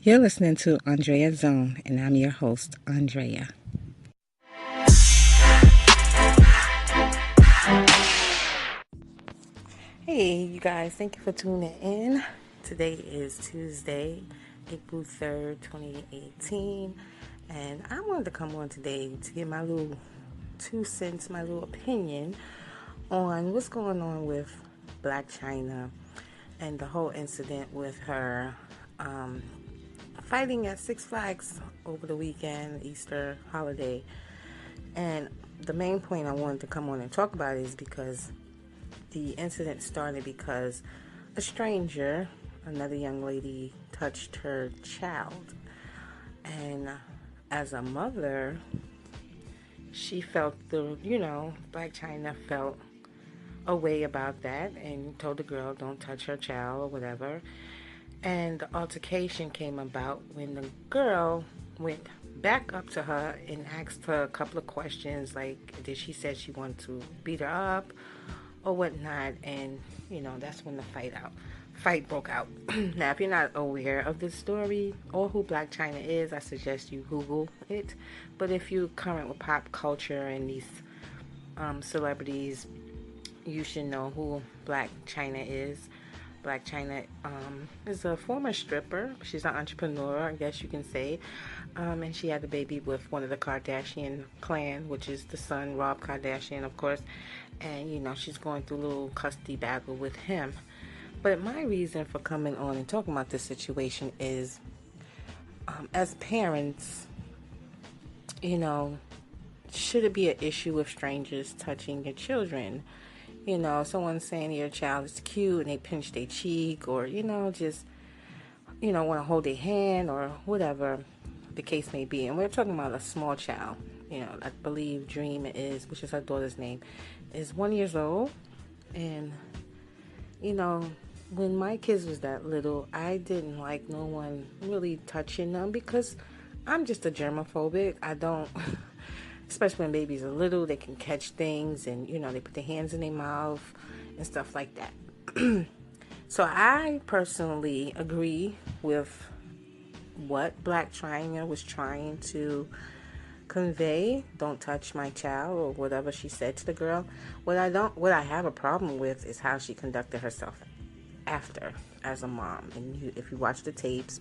You're listening to Andrea Zone, and I'm your host, Andrea. Hey, you guys, thank you for tuning in. Today is Tuesday, April 3rd, 2018, and I wanted to come on today to get my little 2 cents, my little opinion on what's going on with Blac Chyna and the whole incident with her fighting at Six Flags over the weekend, Easter holiday. And the main point I wanted to come on and talk about is because the incident started because a stranger, another young lady, touched her child. And as a mother, she felt Blac Chyna felt a way about that and told the girl don't touch her child or whatever. And the altercation came about when the girl went back up to her and asked her a couple of questions, like did she said she wanted to beat her up or whatnot, and that's when the fight broke out. Now, if you're not aware of this story or who Blac Chyna is, I suggest you Google it. But if you're current with pop culture and these celebrities, you should know who Blac Chyna is. Blac Chyna is a former stripper. She's an entrepreneur, I guess you can say. And she had a baby with one of the Kardashian clan, which is the son, Rob Kardashian, of course. And, she's going through a little custody battle with him. But my reason for coming on and talking about this situation is, as parents, should it be an issue with strangers touching your children? Someone saying your child is cute and they pinch their cheek or, just, want to hold their hand or whatever the case may be. And we're talking about a small child. I believe Dream which is her daughter's name, is 1 year old. And, when my kids was that little, I didn't like no one really touching them because I'm just a germaphobic. I don't... Especially when babies are little, they can catch things and, they put their hands in their mouth and stuff like that. So I personally agree with what Blac Chyna was trying to convey. Don't touch my child, or whatever she said to the girl. What I have a problem with is how she conducted herself after as a mom. And if you watch the tapes,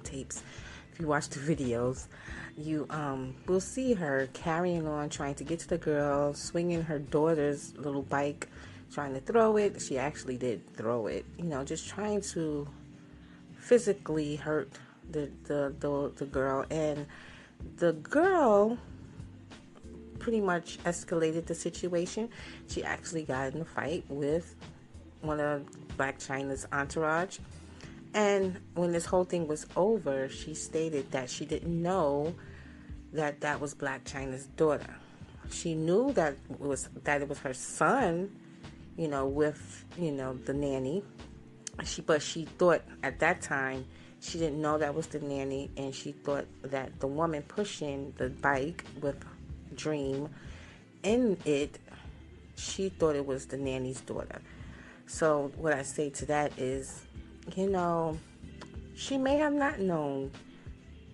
if you watch the videos, you will see her carrying on, trying to get to the girl, swinging her daughter's little bike, trying to throw it. She actually did throw it, just trying to physically hurt the girl. And the girl pretty much escalated the situation. She actually got in a fight with one of Blac Chyna's entourage. And when this whole thing was over, she stated that she didn't know that was Blac Chyna's daughter. She knew that it was her son, with the nanny. But she thought at that time she didn't know that was the nanny, and she thought that the woman pushing the bike with Dream in it, she thought it was the nanny's daughter. So what I say to that is, she may have not known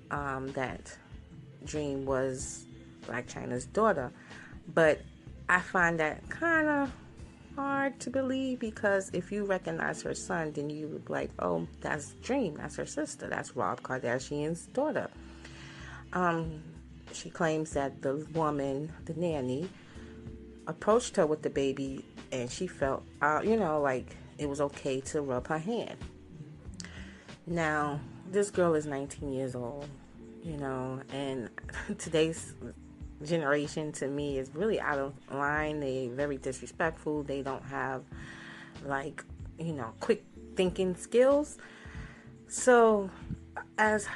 that Dream was Blac Chyna's daughter, but I find that kind of hard to believe, because if you recognize her son, then you would be like, oh, that's Dream, that's her sister, that's Rob Kardashian's daughter. She claims that the woman, the nanny, approached her with the baby, and she felt, like it was okay to rub her hand. Now, this girl is 19 years old, and today's generation to me is really out of line. They're very disrespectful. They don't have, quick thinking skills. So, as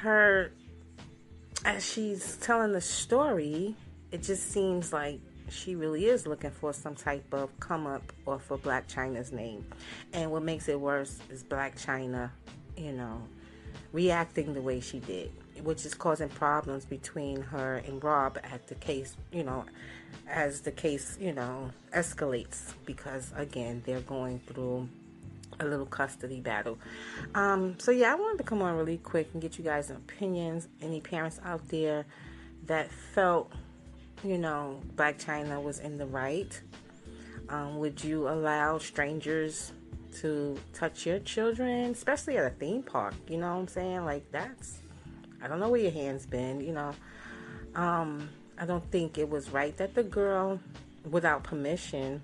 she's telling the story, it just seems like she really is looking for some type of come up off of Blac Chyna's name. And what makes it worse is Blac Chyna, reacting the way she did, which is causing problems between her and Rob at the case, as the case, escalates, because again, they're going through a little custody battle. So yeah, I wanted to come on really quick and get you guys' opinions. Any parents out there that felt, Blac Chyna was in the right? Would you allow strangers to touch your children, especially at a theme park? You know what I'm saying? Like, I don't know where your hand's been, I don't think it was right that the girl, without permission,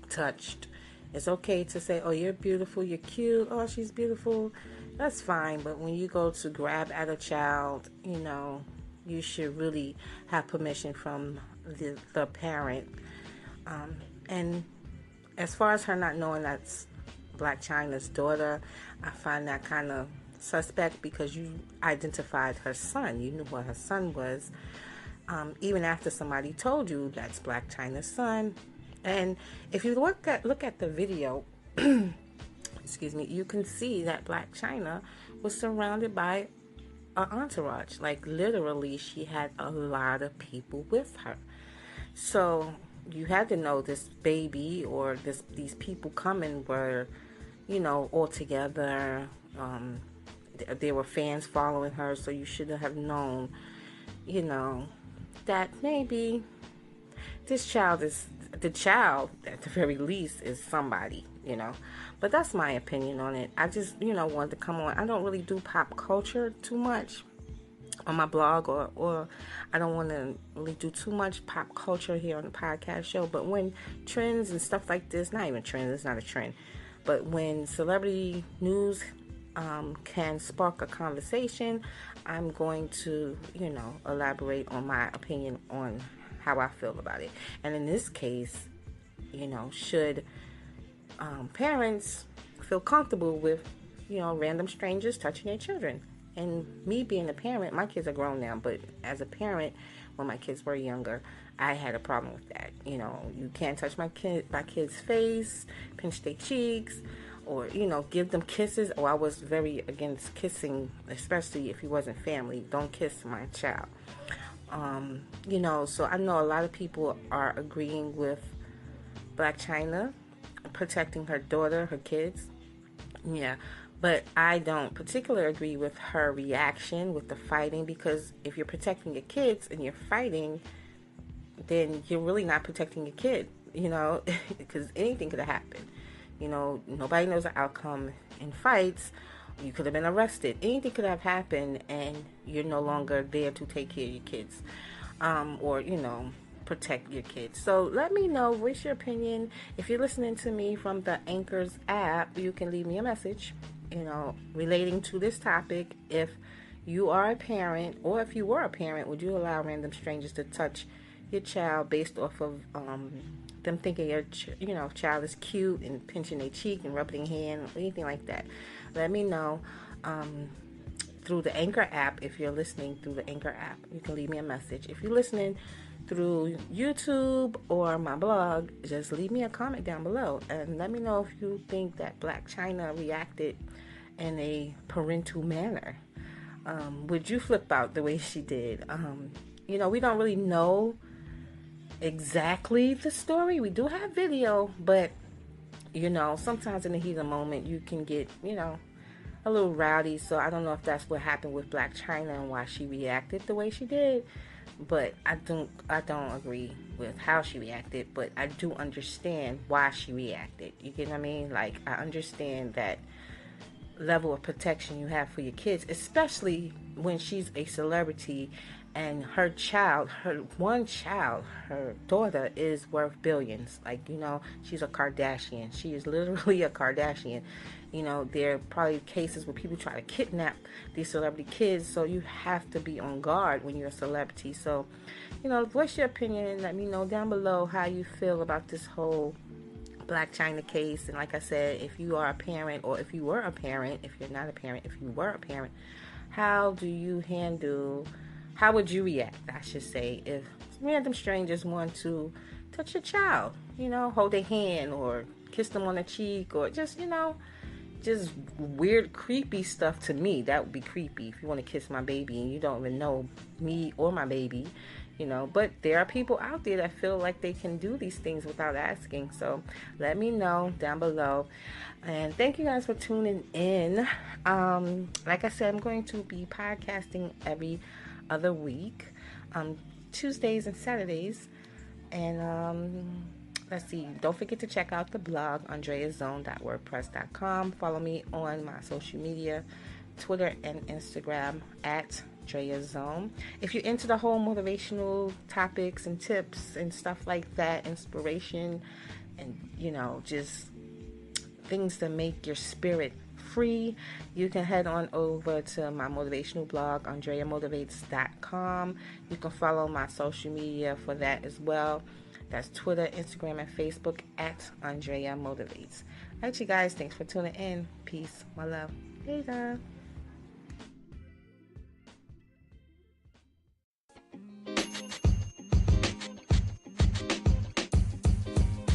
touched. It's okay to say, oh, you're beautiful, you're cute, oh, she's beautiful. That's fine. But when you go to grab at a child, you should really have permission from the parent. And as far as her not knowing that's Blac Chyna's daughter, I find that kind of suspect because you identified her son. You knew what her son was. Even after somebody told you that's Blac Chyna's son. And if you look at the video, excuse me, you can see that Blac Chyna was surrounded by an entourage. Like, literally, she had a lot of people with her. So you had to know this baby or these people coming were, all together. There were fans following her, so you should have known, that maybe the child, at the very least, is somebody, But that's my opinion on it. I just, wanted to come on. I don't really do pop culture too much on my blog, or I don't want to really do too much pop culture here on the podcast show. But when trends and stuff like this, not even trends, it's not a trend, but when celebrity news can spark a conversation, I'm going to, elaborate on my opinion on how I feel about it. And in this case, should parents feel comfortable with, random strangers touching their children? And me being a parent, my kids are grown now, but as a parent, when my kids were younger, I had a problem with that. You can't touch my kid's face, pinch their cheeks, or, give them kisses. Oh, I was very against kissing, especially if he wasn't family. Don't kiss my child. So I know a lot of people are agreeing with Blac Chyna protecting her daughter, her kids. Yeah. But I don't particularly agree with her reaction with the fighting, because if you're protecting your kids and you're fighting, then you're really not protecting your kid, because anything could have happened. Nobody knows the outcome in fights. You could have been arrested. Anything could have happened, and you're no longer there to take care of your kids, or, protect your kids. So let me know, what's your opinion. If you're listening to me from the Anchors app, you can leave me a message, relating to this topic. If you are a parent, or if you were a parent, would you allow random strangers to touch your child based off of them thinking your child is cute and pinching their cheek and rubbing their hand, or anything like that? Let me know through the Anchor app. If you're listening through the Anchor app, you can leave me a message. If you're listening through YouTube or my blog, just leave me a comment down below and let me know if you think that Blac Chyna reacted in a parental manner. Would you flip out the way she did? We don't really know exactly the story. We do have video, but sometimes in the heat of the moment you can get a little rowdy. So I don't know if that's what happened with Blac Chyna and why she reacted the way she did. But I don't agree with how she reacted, but I do understand why she reacted. You get what I mean? Like, I understand that level of protection you have for your kids, especially when she's a celebrity and her daughter is worth billions. Like, she's a Kardashian. She is literally a Kardashian. There are probably cases where people try to kidnap these celebrity kids, so you have to be on guard when you're a celebrity. So, what's your opinion? Let me know down below how you feel about this whole Blac Chyna case. And like I said, if you are a parent, or if you were a parent, if you're not a parent, if you were a parent, how would you react, I should say, if random strangers want to touch your child, hold their hand or kiss them on the cheek, or just just weird, creepy stuff to me. That would be creepy if you want to kiss my baby and you don't even know me or my baby, but there are people out there that feel like they can do these things without asking. So let me know down below. And thank you guys for tuning in. Like I said, I'm going to be podcasting every other week, Tuesdays and Saturdays. And let's see, don't forget to check out the blog, andreazone.wordpress.com. Follow me on my social media, Twitter and Instagram at DreaZone. If you're into the whole motivational topics and tips and stuff like that, inspiration and, just things that make your spirit free, you can head on over to my motivational blog, AndreaMotivates.com. You can follow my social media for that as well. That's Twitter, Instagram, and Facebook at Andrea Motivates. All right, you guys, thanks for tuning in. Peace, my love. Later.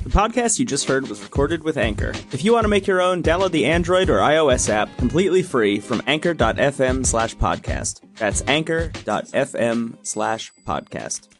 The podcast you just heard was recorded with Anchor. If you want to make your own, download the Android or iOS app completely free from anchor.fm/podcast. That's anchor.fm/podcast.